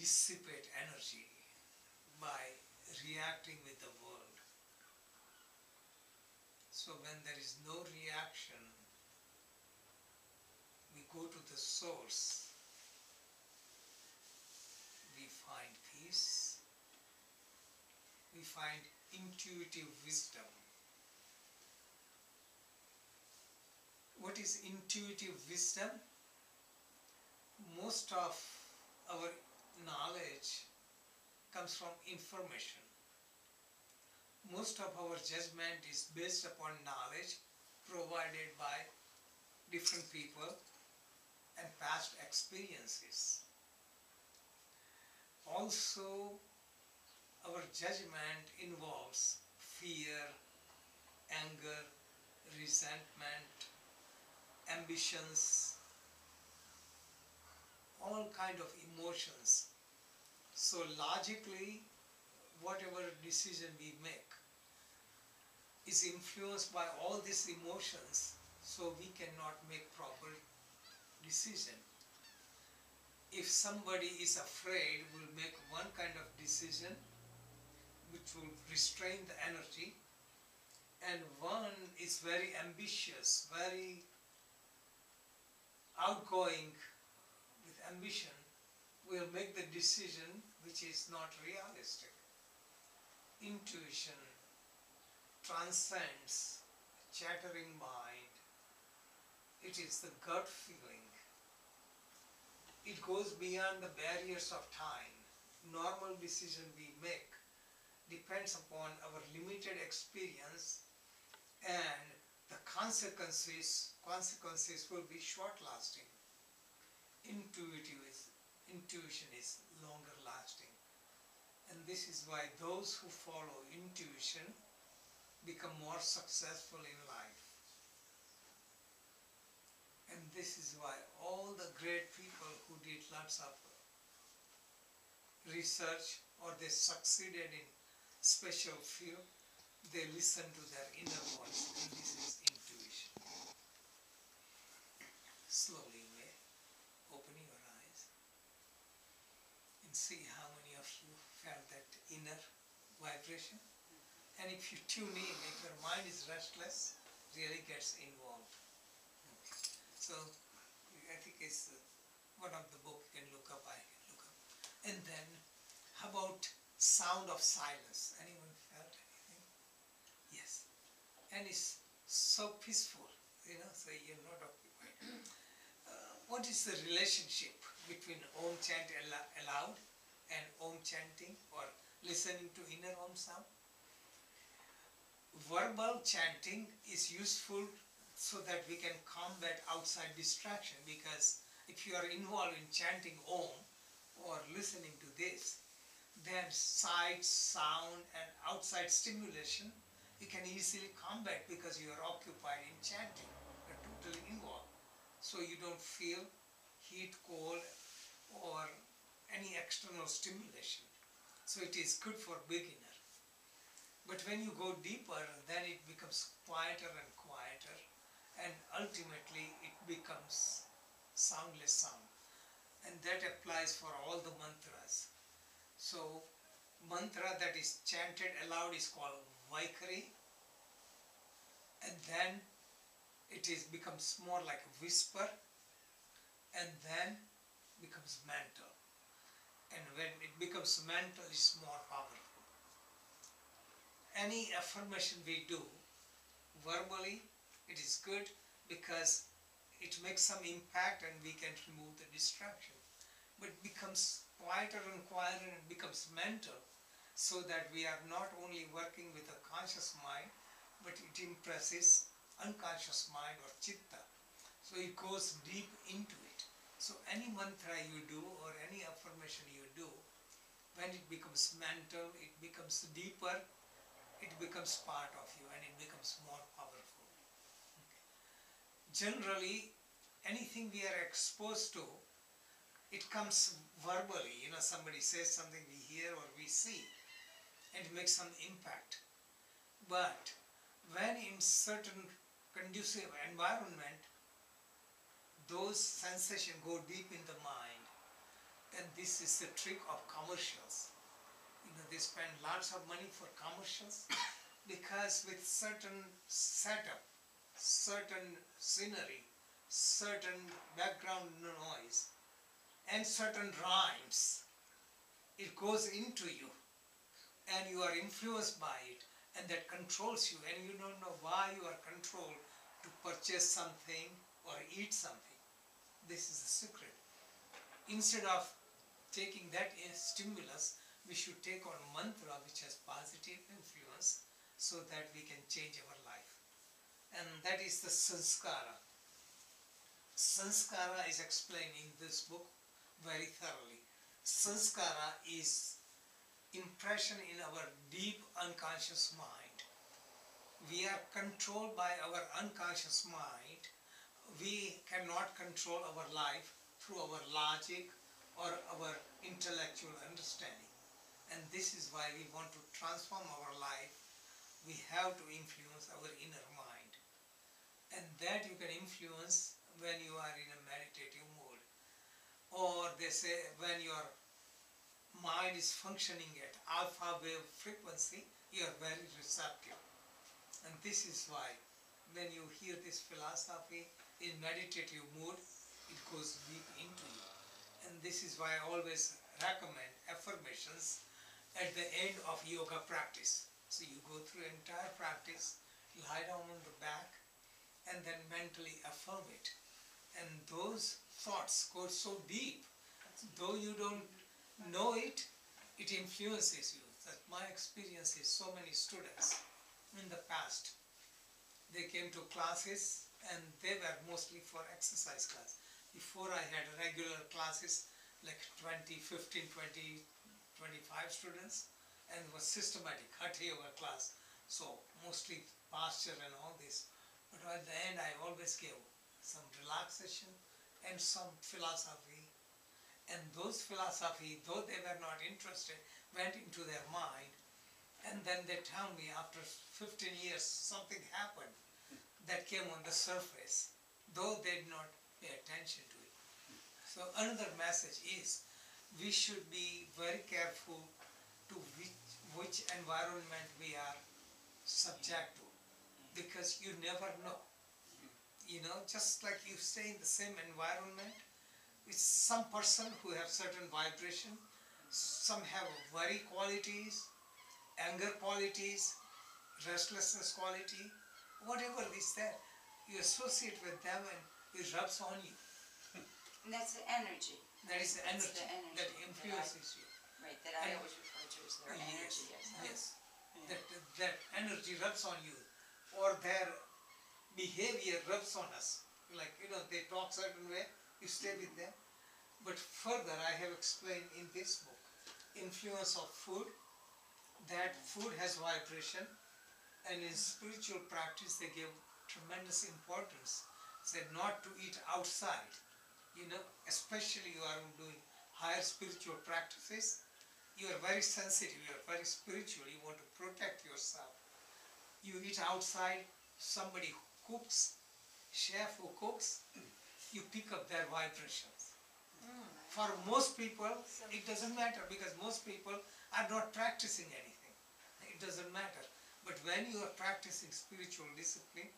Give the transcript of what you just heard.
dissipate energy by reacting with the world. So when there is no reaction, we go to the source, we find peace, we find intuitive wisdom. What is intuitive wisdom? Most of our knowledge comes from information. Most of our judgment is based upon knowledge provided by different people and past experiences. Also, our judgment involves fear, anger, resentment, ambitions, all kind of emotions. So logically, whatever decision we make is influenced by all these emotions, so we cannot make proper decision. If somebody is afraid, will make one kind of decision which will restrain the energy, and one is very ambitious, very outgoing with ambition, will make the decision which is not realistic. Intuition transcends chattering mind. It is the gut feeling. It goes beyond the barriers of time. Normal decision we make depends upon our limited experience, and the consequences will be short-lasting. Intuition is longer lasting. And this is why those who follow intuition become more successful in life. And this is why all the great people who did lots of research or they succeeded in special field, they listen to their inner voice, and this is intuition. Slowly you may open your eyes and see how many of you felt that inner vibration. And if you tune in, if your mind is restless, really gets involved. Okay. So I think it's one of the book you can look up, I can look up. And then how about sound of silence? Anyone felt anything? Yes. And it's so peaceful, so you're not occupied. What is the relationship between Om chant aloud and Om chanting or listening to inner Om sound? Verbal chanting is useful so that we can combat outside distraction, because if you are involved in chanting Om or listening to this, then sight, sound and outside stimulation you can easily combat because you are occupied in chanting. You are totally involved. So you don't feel heat, cold or any external stimulation. So it is good for beginner. But when you go deeper, then it becomes quieter and quieter, and ultimately it becomes soundless sound. And that applies for all the mantras. So mantra that is chanted aloud is called Vaikari, and then it becomes more like a whisper, and then becomes mental. And when it becomes mental, it's more powerful. Any affirmation we do verbally, it is good because it makes some impact and we can remove the distraction. But it becomes quieter and quieter and becomes mental, so that we are not only working with a conscious mind, but it impresses unconscious mind or chitta. So it goes deep into it. So any mantra you do or any affirmation you do, when it becomes mental, it becomes deeper, it becomes part of you and it becomes more powerful. Okay. Generally, anything we are exposed to, it comes verbally. Somebody says something, we hear or we see, and it makes some impact. But when in certain conducive environment, those sensations go deep in the mind, And this is the trick of commercials. You know, they spend lots of money for commercials because with certain setup, certain scenery, certain background noise, and certain rhymes, it goes into you and you are influenced by it, and that controls you, and you don't know why you are controlled to purchase something or eat something. This is the secret. Instead of taking that stimulus, we should take on mantra which has positive influence so that we can change our life. And that is the sanskara. Sanskara is explained in this book very thoroughly. Sanskara is impression in our deep unconscious mind. We are controlled by our unconscious mind. We cannot control our life through our logic or our intellectual understanding. And this is why we want to transform our life. We have to influence our inner mind. And that you can influence when you are in a meditative mood. Or they say when your mind is functioning at alpha wave frequency, you are very receptive. And this is why when you hear this philosophy in meditative mood, it goes deep into you. And this is why I always recommend affirmations at the end of yoga practice. So you go through entire practice, lie down on the back, and then mentally affirm it. And those thoughts go so deep, though you don't know it, it influences you. That my experience is so many students in the past, they came to classes and they were mostly for exercise class. Before I had regular classes like 20, 15, 20, 25 students, and it was systematic Hatha Yoga class. So mostly posture and all this. But at the end I always gave some relaxation and some philosophy. And those philosophy, though they were not interested, went into their mind. And then they tell me after 15 years something happened that came on the surface, though they did not pay attention to it. So another message is we should be very careful to which environment we are subject to, because you never know. You know, just like you stay in the same environment with some person who have certain vibration, some have worry qualities, anger qualities, restlessness quality, whatever is there, you associate with them and it rubs on you. And that's the energy. That is the That's energy, the energy that influences you. Right, that I And- always refer to as their Yes, energy. yes. That energy rubs on you, or their behavior rubs on us. Like, you know, they talk certain way, you stay with them. But further, I have explained in this book, influence of food, that food has vibration, and in spiritual practice they give tremendous importance, said not to eat outside. You know, especially you are doing higher spiritual practices, you are very sensitive, you are very spiritual, you want to protect yourself. You eat outside, somebody who cooks, chef who cooks, you pick up their vibrations. For most people, it doesn't matter because most people are not practicing anything. It doesn't matter. But when you are practicing spiritual discipline,